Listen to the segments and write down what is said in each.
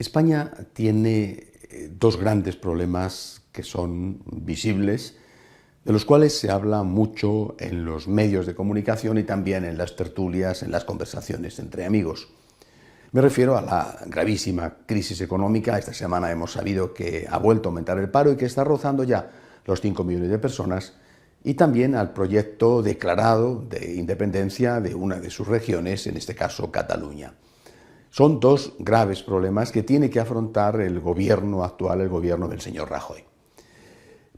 España tiene dos grandes problemas que son visibles, de los cuales se habla mucho en los medios de comunicación y también en las tertulias, en las conversaciones entre amigos. Me refiero a la gravísima crisis económica. Esta semana hemos sabido que ha vuelto a aumentar el paro y que está rozando ya los 5 millones de personas, y también al proyecto declarado de independencia de una de sus regiones, en este caso Cataluña. Son dos graves problemas que tiene que afrontar el gobierno actual, el gobierno del señor Rajoy.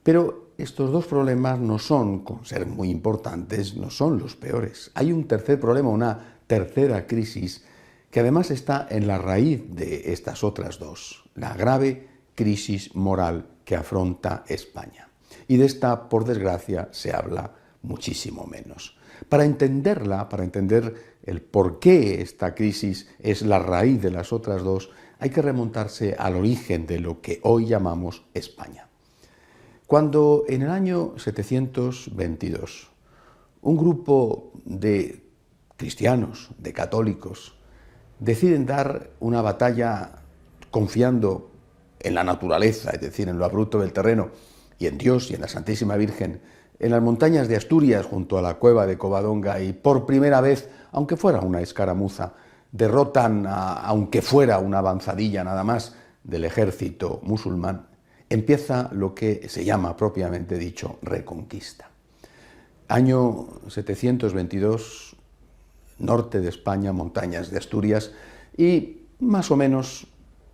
Pero estos dos problemas no son, con ser muy importantes, no son los peores. Hay un tercer problema, una tercera crisis, que además está en la raíz de estas otras dos, la grave crisis moral que afronta España. Y de esta, por desgracia, se habla muchísimo menos. Para entenderla, para entender el por qué esta crisis es la raíz de las otras dos, hay que remontarse al origen de lo que hoy llamamos España. Cuando en el año 722 un grupo de cristianos, de católicos, deciden dar una batalla confiando en la naturaleza, es decir, en lo abrupto del terreno, y en Dios y en la Santísima Virgen, en las montañas de Asturias, junto a la cueva de Covadonga, y por primera vez, aunque fuera una escaramuza, derrotan, aunque fuera una avanzadilla nada más, del ejército musulmán, empieza lo que se llama propiamente dicho Reconquista. Año 722, norte de España, montañas de Asturias, y más o menos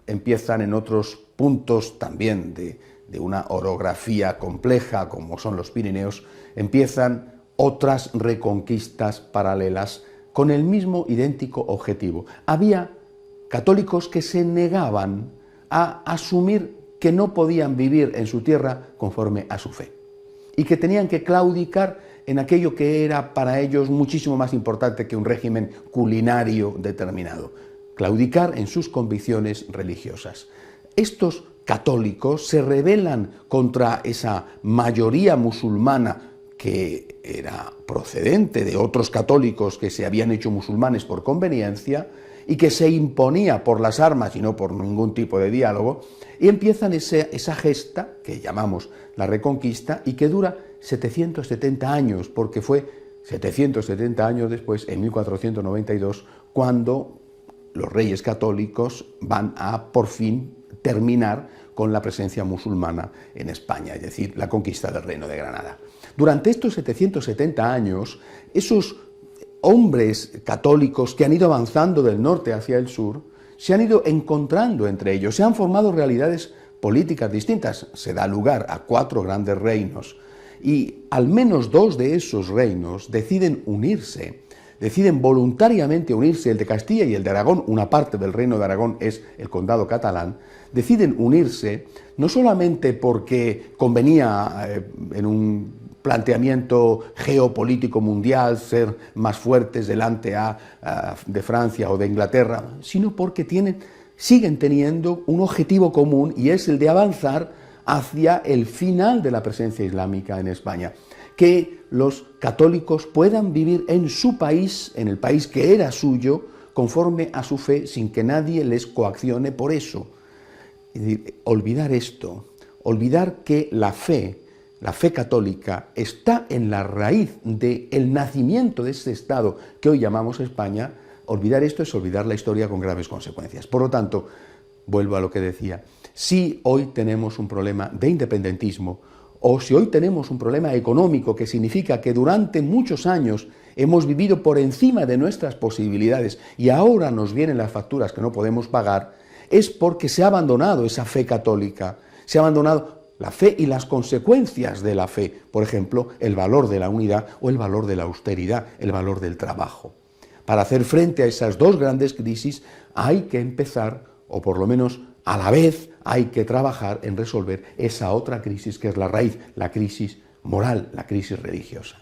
empiezan en otros puntos también de una orografía compleja, como son los Pirineos, empiezan otras reconquistas paralelas con el mismo idéntico objetivo. Había católicos que se negaban a asumir que no podían vivir en su tierra conforme a su fe y que tenían que claudicar en aquello que era para ellos muchísimo más importante que un régimen culinario determinado, claudicar en sus convicciones religiosas. Estos católicos se rebelan contra esa mayoría musulmana que era procedente de otros católicos que se habían hecho musulmanes por conveniencia y que se imponía por las armas y no por ningún tipo de diálogo, y empiezan esa gesta que llamamos la Reconquista y que dura 770 años, porque fue 770 años después, en 1492, cuando los reyes católicos van a, por fin, terminar con la presencia musulmana en España, es decir, la conquista del Reino de Granada. Durante estos 770 años, esos hombres católicos que han ido avanzando del norte hacia el sur, se han ido encontrando entre ellos, se han formado realidades políticas distintas. Se da lugar a 4 grandes reinos y al menos 2 de esos reinos deciden unirse, deciden voluntariamente unirse. El de Castilla y el de Aragón, una parte del reino de Aragón es el condado catalán, deciden unirse no solamente porque convenía en un planteamiento geopolítico mundial ser más fuertes delante de Francia o de Inglaterra, sino porque siguen teniendo un objetivo común, y es el de avanzar hacia el final de la presencia islámica en España, que los católicos puedan vivir en su país, en el país que era suyo, conforme a su fe, sin que nadie les coaccione por eso. Es decir, olvidar esto, olvidar que la fe católica está en la raíz del nacimiento de este Estado que hoy llamamos España. Olvidar esto es olvidar la historia con graves consecuencias. Por lo tanto, vuelvo a lo que decía, si hoy tenemos un problema de independentismo, o si hoy tenemos un problema económico que significa que durante muchos años hemos vivido por encima de nuestras posibilidades y ahora nos vienen las facturas que no podemos pagar, es porque se ha abandonado esa fe católica, se ha abandonado la fe y las consecuencias de la fe, por ejemplo, el valor de la unidad o el valor de la austeridad, el valor del trabajo. Para hacer frente a esas dos grandes crisis hay que empezar, o por lo menos a la vez hay que trabajar en resolver esa otra crisis que es la raíz, la crisis moral, la crisis religiosa.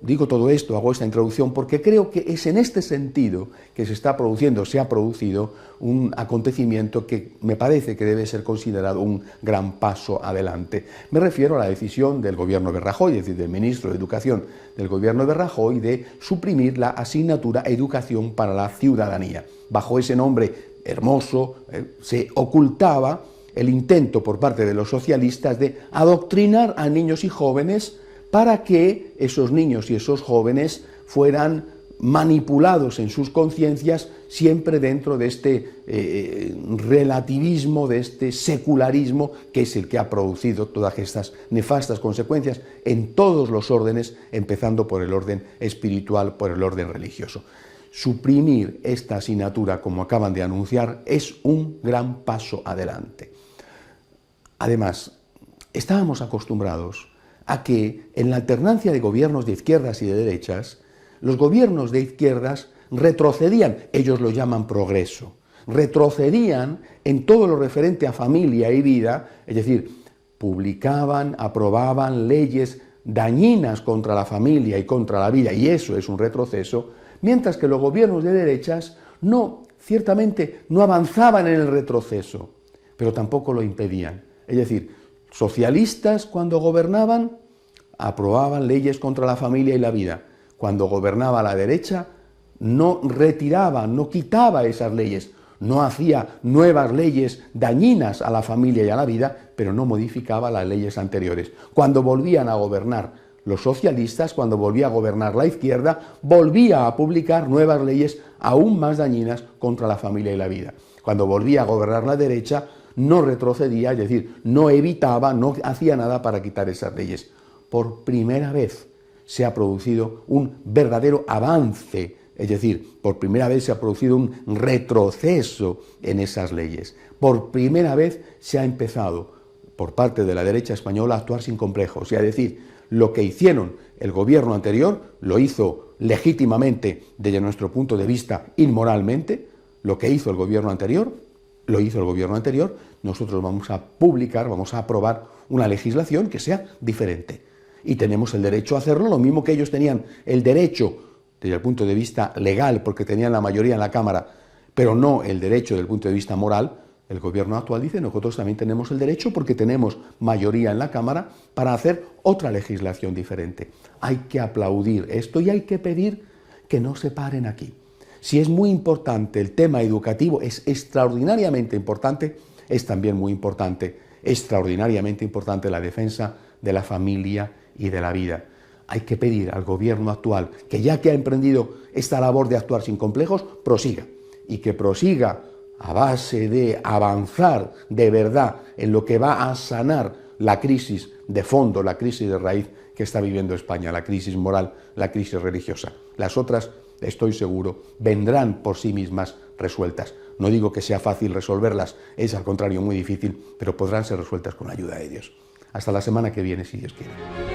Digo todo esto, hago esta introducción porque creo que es en este sentido que se ha producido un acontecimiento que me parece que debe ser considerado un gran paso adelante. Me refiero a la decisión del gobierno de Rajoy, es decir, del ministro de Educación del gobierno de Rajoy, de suprimir la asignatura Educación para la Ciudadanía. Bajo ese nombre hermoso, se ocultaba el intento por parte de los socialistas de adoctrinar a niños y jóvenes para que esos niños y esos jóvenes fueran manipulados en sus conciencias siempre dentro de este relativismo, de este secularismo que es el que ha producido todas estas nefastas consecuencias en todos los órdenes, empezando por el orden espiritual, por el orden religioso. Suprimir esta asignatura, como acaban de anunciar, es un gran paso adelante. Además, estábamos acostumbrados a que en la alternancia de gobiernos de izquierdas y de derechas, los gobiernos de izquierdas retrocedían, ellos lo llaman progreso, retrocedían en todo lo referente a familia y vida, es decir, publicaban, aprobaban leyes dañinas contra la familia y contra la vida, y eso es un retroceso, mientras que los gobiernos de derechas ciertamente no avanzaban en el retroceso, pero tampoco lo impedían. Es decir, socialistas cuando gobernaban aprobaban leyes contra la familia y la vida. Cuando gobernaba la derecha no retiraba, no quitaba esas leyes, no hacía nuevas leyes dañinas a la familia y a la vida, pero no modificaba las leyes anteriores. Cuando volvían a gobernar los socialistas, cuando volvía a gobernar la izquierda, volvía a publicar nuevas leyes aún más dañinas contra la familia y la vida. Cuando volvía a gobernar la derecha, no retrocedía, es decir, no evitaba, no hacía nada para quitar esas leyes. Por primera vez se ha producido un verdadero avance, es decir, por primera vez se ha producido un retroceso en esas leyes. Por primera vez se ha empezado, por parte de la derecha española, a actuar sin complejos, y a decir, lo que hicieron el gobierno anterior, lo hizo legítimamente, desde nuestro punto de vista, inmoralmente, lo que hizo el gobierno anterior, lo hizo el gobierno anterior, nosotros vamos a publicar, vamos a aprobar una legislación que sea diferente. Y tenemos el derecho a hacerlo, lo mismo que ellos tenían el derecho desde el punto de vista legal, porque tenían la mayoría en la Cámara, pero no el derecho desde el punto de vista moral. El gobierno actual dice, nosotros también tenemos el derecho, porque tenemos mayoría en la Cámara, para hacer otra legislación diferente. Hay que aplaudir esto y hay que pedir que no se paren aquí. Si es muy importante el tema educativo, es extraordinariamente importante, es también muy importante, extraordinariamente importante la defensa de la familia y de la vida. Hay que pedir al gobierno actual que, ya que ha emprendido esta labor de actuar sin complejos, prosiga, y que prosiga a base de avanzar de verdad en lo que va a sanar la crisis de fondo, la crisis de raíz que está viviendo España, la crisis moral, la crisis religiosa. Las otras, estoy seguro, vendrán por sí mismas resueltas. No digo que sea fácil resolverlas, es al contrario muy difícil, pero podrán ser resueltas con la ayuda de Dios. Hasta la semana que viene, si Dios quiere.